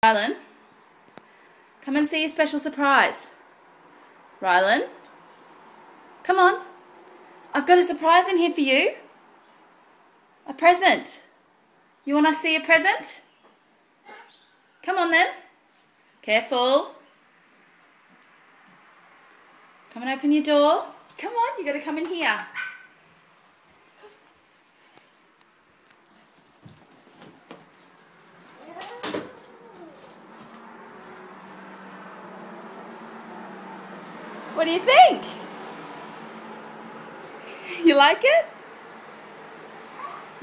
Rylan, come and see your special surprise. Rylan, come on. I've got a surprise in here for you. A present. You want to see a present? Come on then. Careful. Come and open your door. Come on, you got to come in here. What do you think? You like it?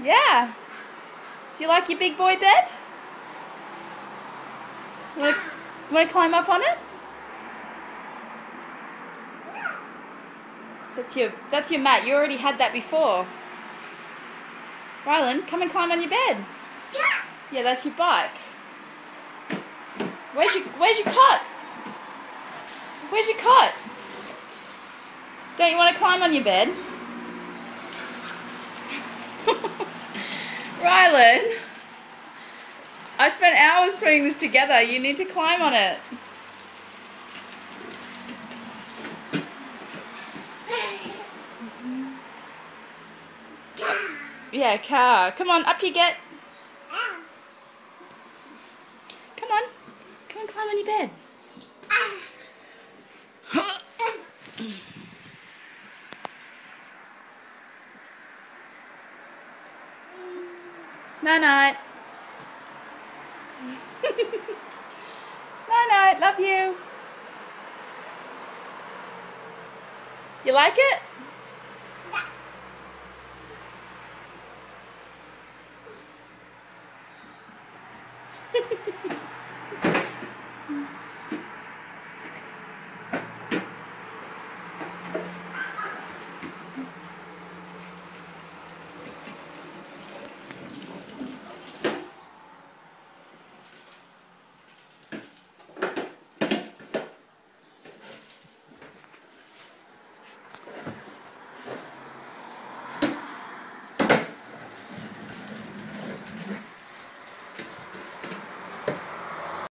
Yeah. Do you like your big boy bed? You want to climb up on it? That's your mat. You already had that before. Rylan, come and climb on your bed. Yeah, that's your bike. Where's your cot? Where's your cot? Don't you want to climb on your bed? Rylan, I spent hours putting this together. You need to climb on it. Yeah, car. Come on, up you get. Come on. Come and climb on your bed. Night-night. Night-night. Love you. You like it?